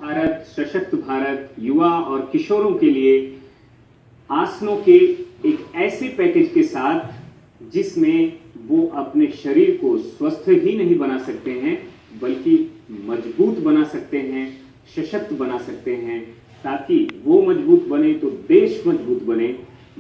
भारत, सशक्त भारत, युवा और किशोरों के लिए आसनों के एक ऐसे पैकेज के साथ जिसमें वो अपने शरीर को स्वस्थ ही नहीं बना सकते हैं बल्कि मजबूत बना सकते हैं, सशक्त बना सकते हैं, ताकि वो मजबूत बने तो देश मजबूत बने,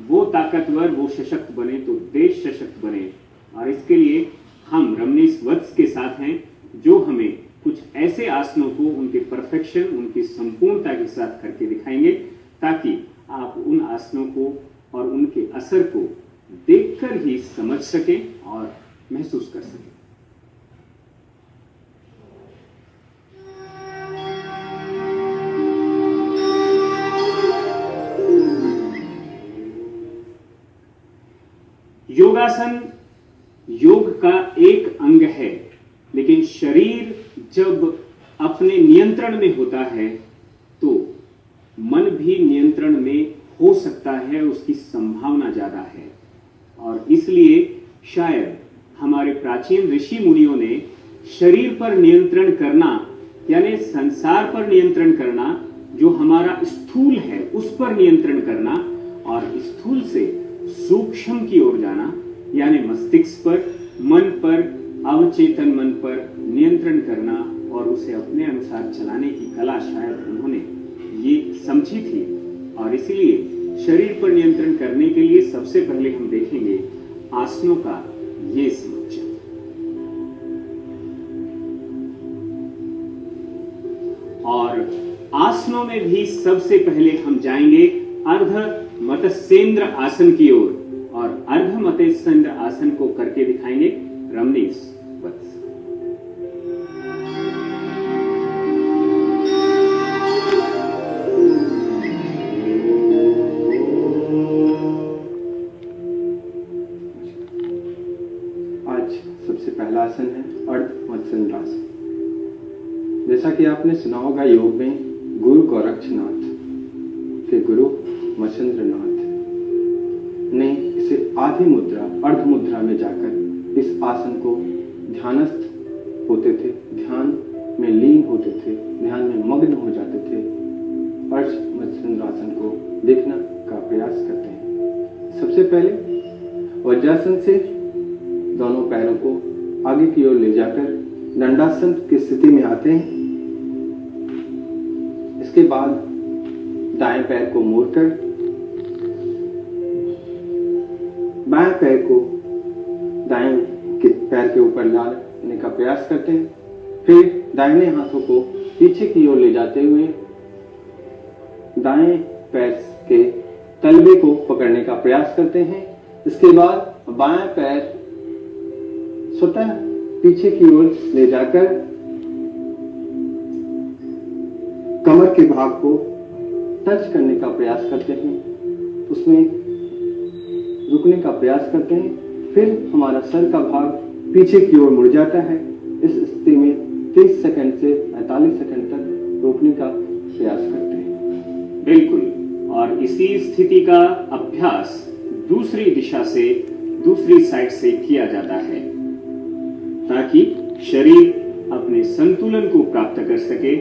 वो ताकतवर, वो सशक्त बने तो देश सशक्त बने। और इसके लिए हम रमनीश वत्स के साथ हैं जो हमें कुछ ऐसे आसनों को उनके परफेक्शन, उनकी संपूर्णता के साथ करके दिखाएंगे ताकि आप उन आसनों को और उनके असर को देखकर ही समझ सकें और महसूस कर सकें। योगासन योग का एक अंग है, लेकिन शरीर जब अपने नियंत्रण में होता है तो मन भी नियंत्रण में हो सकता है, उसकी संभावना ज्यादा है। और इसलिए शायद हमारे प्राचीन ऋषि मुनियों ने शरीर पर नियंत्रण करना यानी संसार पर नियंत्रण करना, जो हमारा स्थूल है उस पर नियंत्रण करना, और स्थूल से सूक्ष्म की ओर जाना यानी मस्तिष्क पर, मन पर, अवचेतन मन पर नियंत्रण करना और उसे अपने अनुसार चलाने की कला शायद उन्होंने ये समझी थी। और इसीलिए शरीर पर नियंत्रण करने के लिए सबसे पहले हम देखेंगे आसनों का ये समुच्चय। और आसनों में भी सबसे पहले हम जाएंगे अर्ध मत्स्येंद्र आसन की ओर, और अर्ध मत्स्येंद्र आसन को करके दिखाएंगे रमनीश वत्स। आज सबसे पहला आसन है अर्ध मत्स्येंद्र आसन। जैसा कि आपने सुना होगा, योग में गुरु गोरक्षनाथ के गुरु मत्स्येंद्रनाथ ने इसे आधी मुद्रा, अर्ध मुद्रा में जाकर इस आसन को ध्यानस्थ होते थे, ध्यान में लीन होते थे, ध्यान में मग्न हो जाते थे। अर्ध मत्स्येंद्र आसन को देखने का प्रयास करते हैं। सबसे पहले वज्रासन से दोनों पैरों को आगे की ओर ले जाकर दंडासन की स्थिति में आते हैं। इसके बाद दाएं पैर को मोड़कर बाएं पैर को दाएं के पैर के ऊपर लाने का प्रयास करते हैं। फिर दाहिने हाथों को पीछे की ओर ले जाते हुए दाएं पैर के तलवे को पकड़ने का प्रयास करते हैं। इसके बाद बाएं पैर स्वतः पीछे की ओर ले जाकर कमर के भाग को टच करने का प्रयास करते हैं, उसमें रुकने का प्रयास करते हैं। फिर हमारा सर का भाग पीछे की ओर मुड़ जाता है। इस स्थिति में 30 सेकंड से 45 सेकंड तक रोकने का प्रयास करते हैं। बिल्कुल। और इसी स्थिति का अभ्यास दूसरी दिशा से, दूसरी साइड से किया जाता है ताकि शरीर अपने संतुलन को प्राप्त कर सके।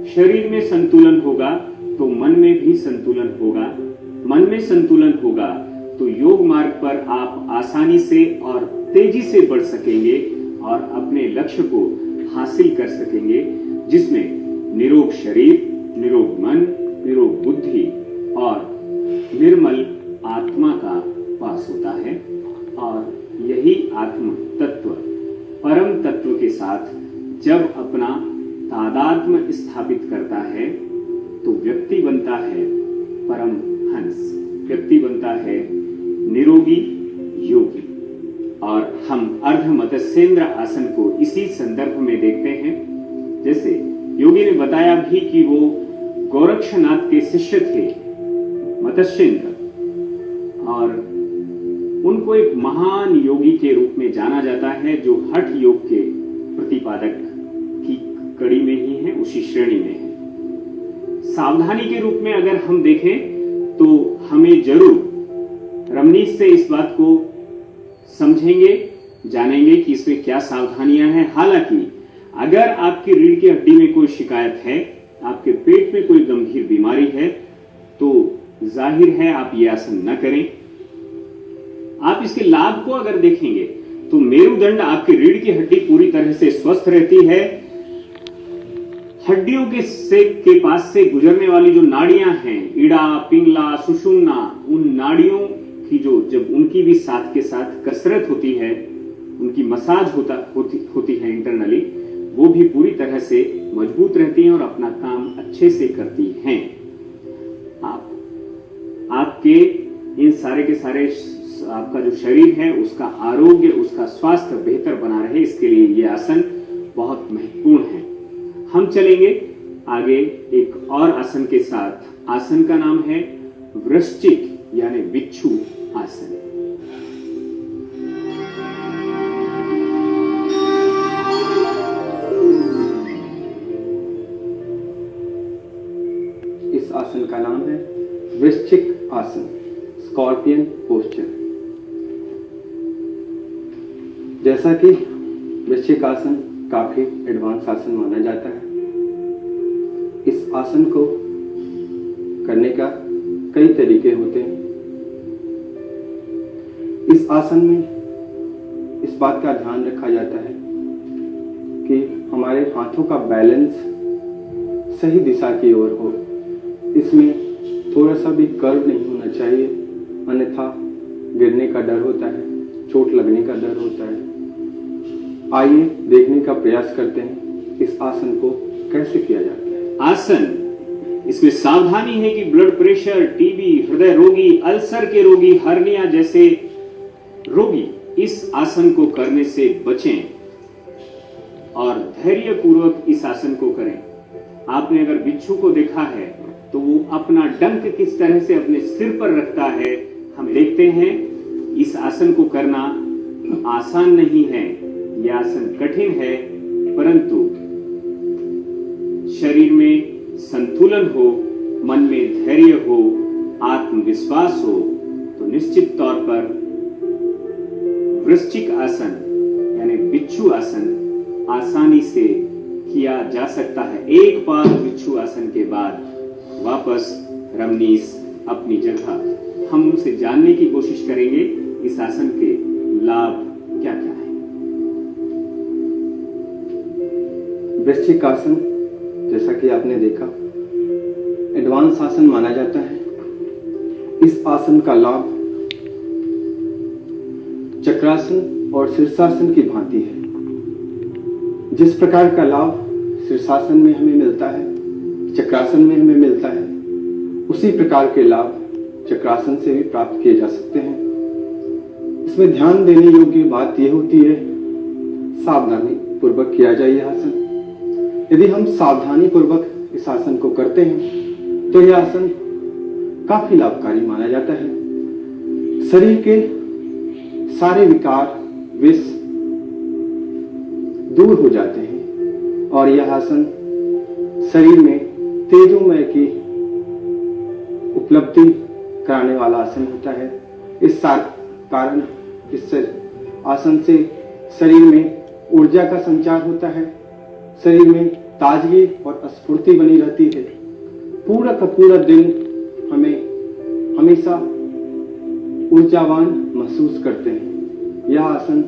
शरीर में संतुलन होगा तो मन में भी संतुलन होगा, मन में संतुलन होगा तो योग मार्ग पर आप आसानी से और तेजी से बढ़ सकेंगे और अपने लक्ष्य को हासिल कर सकेंगे, जिसमें निरोग शरीर, निरोग मन, निरोग बुद्धि और निर्मल आत्मा का वास होता है। और यही आत्म तत्व परम तत्व के साथ जब अपना तादात्म्य स्थापित करता है तो व्यक्ति बनता है परम हंस, व्यक्ति बनता है निरोगी योगी। और हम अर्ध मत्स्येंद्र आसन को इसी संदर्भ में देखते हैं। जैसे योगी ने बताया भी कि वो गोरक्षनाथ के शिष्य थे मत्स्येंद्र, और उनको एक महान योगी के रूप में जाना जाता है जो हठ योग के प्रतिपादक की कड़ी में ही है, उसी श्रेणी में है। सावधानी के रूप में अगर हम देखें तो हमें जरूर रमनीश से इस बात को समझेंगे, जानेंगे कि इसमें क्या सावधानियां हैं। हालांकि अगर आपकी रीढ़ की हड्डी में कोई शिकायत है आपके पेट में कोई गंभीर बीमारी है तो जाहिर है आप ये आसन न करें। आप इसके लाभ को अगर देखेंगे तो मेरुदंड, आपकी रीढ़ की हड्डी पूरी तरह से स्वस्थ रहती है। हड्डियों के पास से गुजरने वाली जो नाड़ियां हैं, इड़ा, पिंगला, सुषुम्ना, उन नाड़ियों की जब उनकी भी साथ के साथ कसरत होती है, उनकी मसाज होती है इंटरनली, वो भी पूरी तरह से मजबूत रहती हैं और अपना काम अच्छे से करती हैं। आपके इन सारे के सारे आपका जो शरीर है उसका आरोग्य, उसका स्वास्थ्य बेहतर बना रहे, इसके लिए ये आसन बहुत महत्वपूर्ण है। हम चलेंगे आगे एक और आसन के साथ। आसन का नाम है वृश्चिक यानी बिच्छू आसन। इस आसन का नाम है वृश्चिक आसन, स्कॉर्पियन पोस्चर। जैसा कि वृश्चिक आसन काफी एडवांस आसन माना जाता है, इस आसन को करने का कई तरीके होते हैं। इस आसन में इस बात का ध्यान रखा जाता है कि हमारे हाथों का बैलेंस सही दिशा की ओर हो। इसमें थोड़ा सा भी कर्व नहीं होना चाहिए, अन्यथा गिरने का डर होता है, चोट लगने का डर होता है। आइए देखने का प्रयास करते हैं इस आसन को कैसे किया जाता है। आसन, इसमें सावधानी है कि ब्लड प्रेशर, टीबी, हृदय रोगी, अल्सर के रोगी, हर्निया जैसे रोगी इस आसन को करने से बचें और धैर्यपूर्वक इस आसन को करें। आपने अगर बिच्छू को देखा है तो वो अपना डंक किस तरह से अपने सिर पर रखता है, हम देखते हैं। इस आसन को करना आसान नहीं है, यह आसन कठिन है, परंतु शरीर में संतुलन हो, मन में धैर्य हो, आत्मविश्वास हो तो निश्चित तौर पर वृश्चिक आसन यानी बिच्छू आसन आसानी से किया जा सकता है। एक बार बिच्छू आसन के बाद वापस रमनीश अपनी जगह। हम उनसे जानने की कोशिश करेंगे इस आसन के लाभ क्या क्या है। वृश्चिक आसन, जैसा कि आपने देखा, एडवांस आसन माना जाता है। इस आसन का लाभ चक्रासन और शीर्षासन की भांति है। जिस प्रकार का लाभ शीर्षासन में हमें मिलता है, चक्रासन में हमें मिलता है, उसी प्रकार के लाभ चक्रासन से भी प्राप्त किए जा सकते हैं। इसमें ध्यान देने योग्य बात यह होती है, सावधानी पूर्वक किया जाए यह आसन। यदि हम सावधानी पूर्वक इस आसन को करते हैं तो यह आसन काफी लाभकारी माना जाता है। शरीर के सारे विकार, विष दूर हो जाते हैं और यह आसन शरीर में तेजोमय की उपलब्धि कराने वाला आसन होता है। इस कारण इस आसन से शरीर में ऊर्जा का संचार होता है, शरीर में ताजगी और स्फूर्ति बनी रहती है। पूरा का पूरा दिन हमें हमेशा ऊर्जावान महसूस करते हैं। यह आसन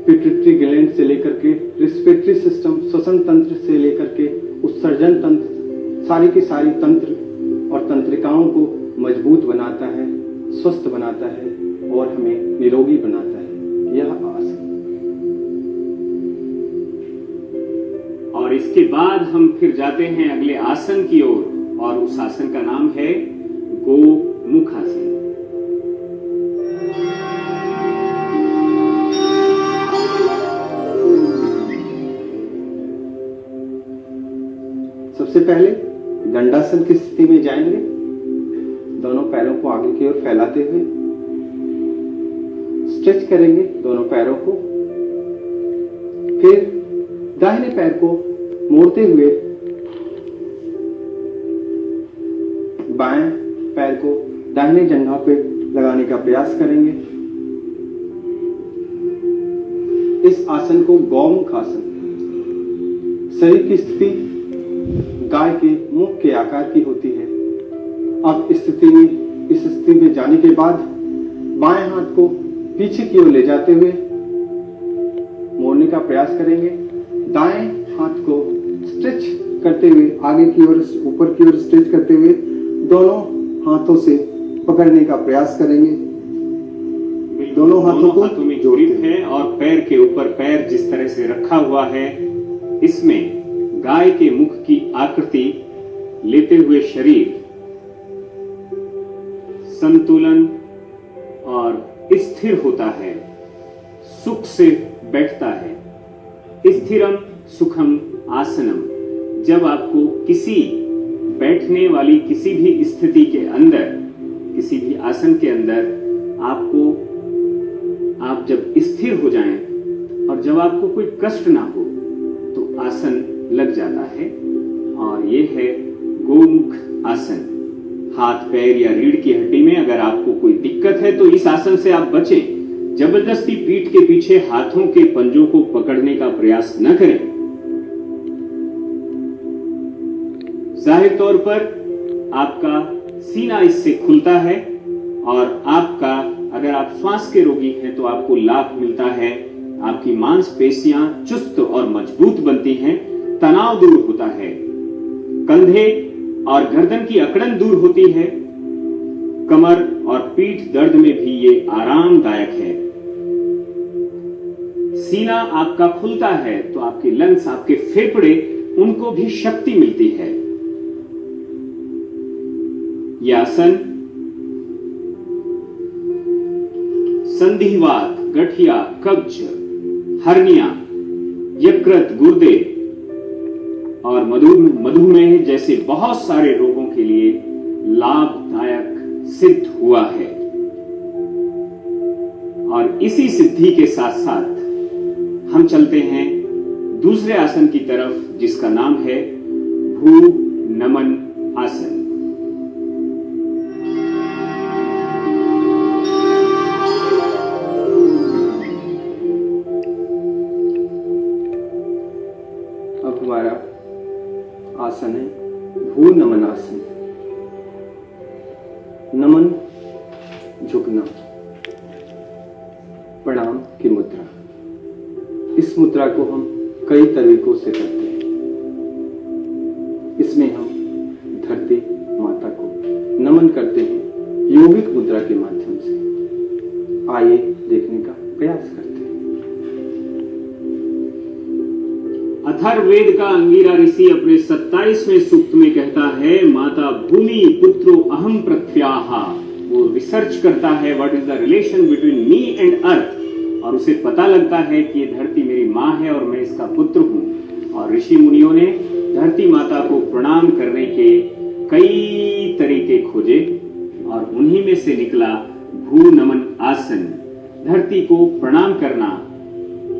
पिट्यूटरी ग्लैंड से लेकर के रेस्पिरेटरी सिस्टम, श्वसन तंत्र से लेकर के उत्सर्जन तंत्र, सारी की सारी तंत्र और तंत्रिकाओं को मजबूत बनाता है, स्वस्थ बनाता है और हमें निरोगी बनाता है यह आसन। और इसके बाद हम फिर जाते हैं अगले आसन की ओर और उस आसन का नाम है गोमुख आसन। सबसे पहले दंडासन की स्थिति में जाएंगे, दोनों पैरों को आगे की ओर फैलाते हुए स्ट्रेच करेंगे दोनों पैरों को। फिर दाहिने पैर को मोड़ते हुए बाएं पैर को दाहिने जंघा पे लगाने का प्रयास करेंगे। इस आसन को गौमुख आसन, शरीर की स्थिति गाय के मुख के आकार की होती है। अब इस स्थिति में जाने के बाद बाएं हाथ को पीछे की ओर ले जाते हुए मोड़ने का प्रयास करेंगे। दाएं हाथ को स्ट्रेच करते हुए आगे की ओर, ऊपर की ओर स्ट्रेच करते हुए दोनों हाथों से पकड़ने का प्रयास करेंगे। दोनों हाथों में ग्रिप है और पैर के ऊपर पैर जिस तरह से रखा हुआ है, इसमें गाय के मुख की आकृति लेते हुए शरीर संतुलन और स्थिर होता है, सुख से बैठता है। स्थिरम सुखम आसनम। जब आपको किसी बैठने वाली किसी भी स्थिति के अंदर, किसी भी आसन के अंदर आप जब स्थिर हो जाएं और जब आपको कोई कष्ट ना हो तो आसन लग जाता है। और ये है गोमुख आसन। हाथ पैर या रीढ़ की हड्डी में अगर आपको कोई दिक्कत है तो इस आसन से आप बचें। जबरदस्ती पीठ के पीछे हाथों के पंजों को पकड़ने का प्रयास न करें। जाहिर तौर पर आपका सीना इससे खुलता है और आपका, अगर आप श्वास के रोगी हैं तो आपको लाभ मिलता है। आपकी मांसपेशियां चुस्त और मजबूत बनती हैं, तनाव दूर होता है, कंधे और गर्दन की अकड़न दूर होती है, कमर और पीठ दर्द में भी ये आरामदायक है। सीना आपका खुलता है तो आपके लंग्स, आपके फेफड़े, उनको भी शक्ति मिलती है। यह आसन संधिवात, गठिया, कब्ज, हर्निया, यकृत, गुर्दे और मधुमेह जैसे बहुत सारे रोगों के लिए लाभदायक सिद्ध हुआ है। और इसी सिद्धि के साथ साथ हम चलते हैं दूसरे आसन की तरफ, जिसका नाम है भू नमन आसन। अब हमारा आसन है भू नमन आसन। नमन झुकना, प्रणाम की मुद्रा। इस मुद्रा को हम कई तरीकों से करते हैं। इसमें हम धरती माता को नमन करते हैं यौगिक मुद्रा के माध्यम से। आइए देखने का प्रयास करते हैं। अथर्ववेद का अंगिरा ऋषि अपने 27वें सूक्त में कहता है, माता भूमि पुत्रो अहम पृथ्व्याः। वो रिसर्च करता है what is the relation between me and earth, और उसे पता लगता है कि ये धरती मेरी माँ है और मैं इसका पुत्र हूँ। और ऋषि मुनियों ने धरती माता को प्रणाम करने के कई तरीके खोजे और उन्हीं में से निकला भू नमन आसन। धरती को प्रणाम करना,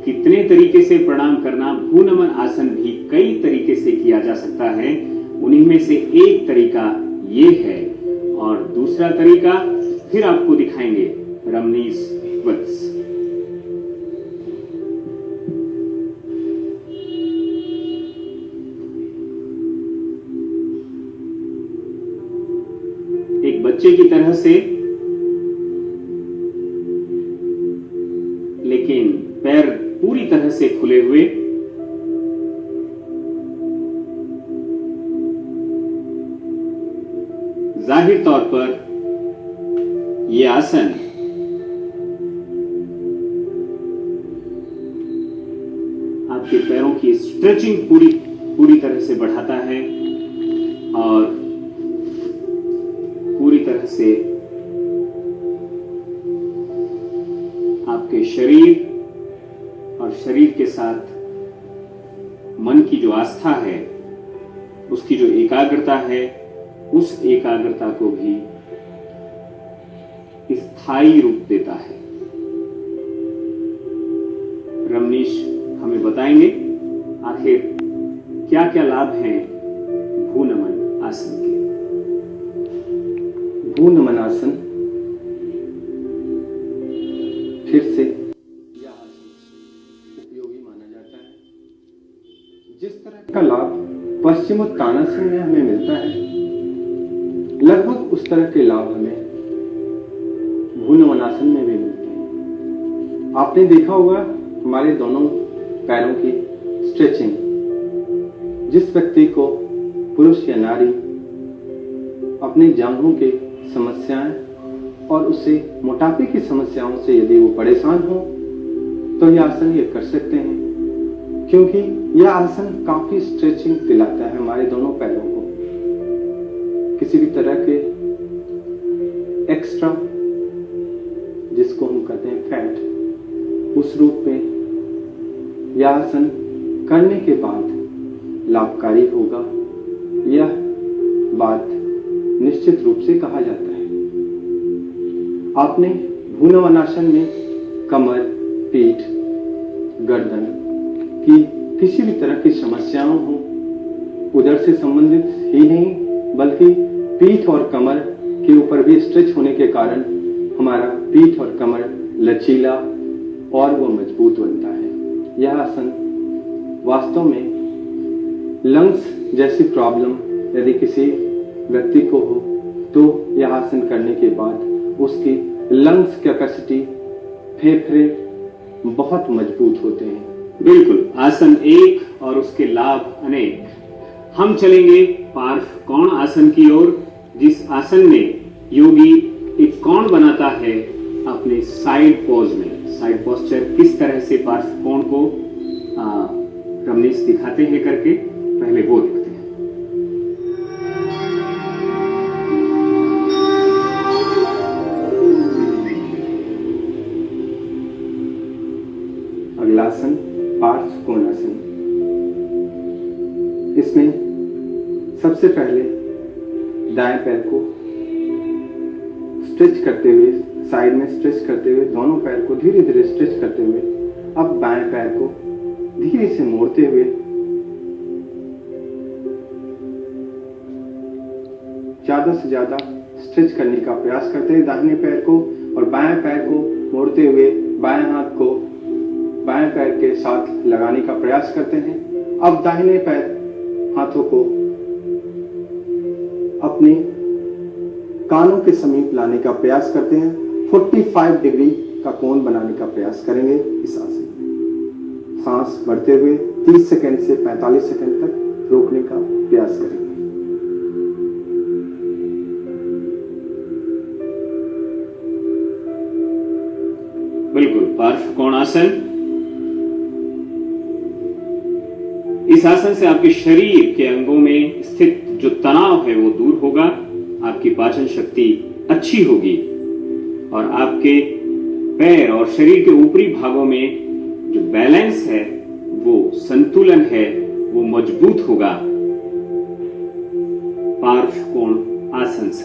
कितने तरीके से प्रणाम करना, भू नमन आसन भी कई तरीके से किया जा सकता है। उन्हीं में से एक तरीका ये है और दूसरा तरीका फिर आपको दिखाएंगे रमनीश वत्स। एक बच्चे की तरह से, लेकिन पैर पूरी तरह से खुले हुए, जाहिर तौर पर यह आसन आपके पैरों की स्ट्रेचिंग पूरी तरह से बढ़ाता है और पूरी तरह से आपके शरीर और शरीर के साथ मन की जो आस्था है, उसकी जो एकाग्रता है, उस एकाग्रता को भी स्थायी रूप देता है। रमनीश हमें बताएंगे आखिर क्या क्या लाभ हैं भू नमन आसन के। भू नमन आसन फिर से यह आसन उपयोगी माना जाता है। जिस तरह का लाभ पश्चिम पश्चिमोत्तानासन में हमें मिलता है, लगभग उस तरह के लाभ हमें भ्रूणवनासन में भी मिलते हैं। आपने देखा होगा हमारे दोनों पैरों की स्ट्रेचिंग, जिस व्यक्ति को, पुरुष या नारी, अपनी जांघों की समस्याएं और उससे मोटापे की समस्याओं से यदि वो परेशान हो तो यह आसन ये कर सकते हैं, क्योंकि यह आसन काफी स्ट्रेचिंग दिलाता है हमारे दोनों पैरों को। किसी भी तरह के एक्स्ट्रा, जिसको हम कहते हैं फैट, उस रूप में यह आसन करने के बाद लाभकारी होगा, यह बात निश्चित रूप से कहा जाता है। आपने भ्रूणवनासन में कमर, पीठ, गर्दन की किसी भी तरह की समस्याओं हो, उदर से संबंधित ही नहीं बल्कि पीठ और कमर के ऊपर भी स्ट्रेच होने के कारण हमारा पीठ और कमर लचीला और वो मजबूत बनता है। यह आसन वास्तव में लंग्स जैसी प्रॉब्लम यदि किसी व्यक्ति को हो तो यह आसन करने के बाद उसकी लंग्स कैपेसिटी, फेफड़े बहुत मजबूत होते हैं। बिल्कुल, आसन एक और उसके लाभ अनेक। हम चलेंगे पार्श्व कोण आसन की ओर, जिस आसन में योगी एक कोण बनाता है अपने साइड पोज में। साइड पोस्चर किस तरह से पार्श्व कोण को रमनीश दिखाते हैं करके पहले वो देखते हैं। अगला आसन पार्श्व कोणासन। इसमें सबसे पहले दाएं पैर को स्ट्रेच करते हुए, साइड में स्ट्रेच करते हुए, दोनों पैर को धीरे धीरे स्ट्रेच करते हुए अब बाएं पैर को धीरे से मोड़ते हुए ज्यादा से ज्यादा स्ट्रेच करने का प्रयास करते हैं दाहिने पैर को, और बाएं पैर को मोड़ते हुए बाएं हाथ को बाएं पैर के साथ लगाने का प्रयास करते हैं। अब दाहिने पैर हाथों को अपने कानों के समीप लाने का प्रयास करते हैं। 45 डिग्री का कोण बनाने का प्रयास करेंगे इस आसन में। सांस बढ़ते हुए 30 सेकंड से 45 सेकंड तक रोकने का प्रयास करेंगे। बिल्कुल, पार्श्व कोण आसन। इस आसन से आपके शरीर के अंगों में स्थित जो तनाव है वो दूर होगा, आपकी पाचन शक्ति अच्छी होगी और आपके पैर और शरीर के ऊपरी भागों में जो बैलेंस है, वो संतुलन है, वो मजबूत होगा पार्श्व कोण आसन से।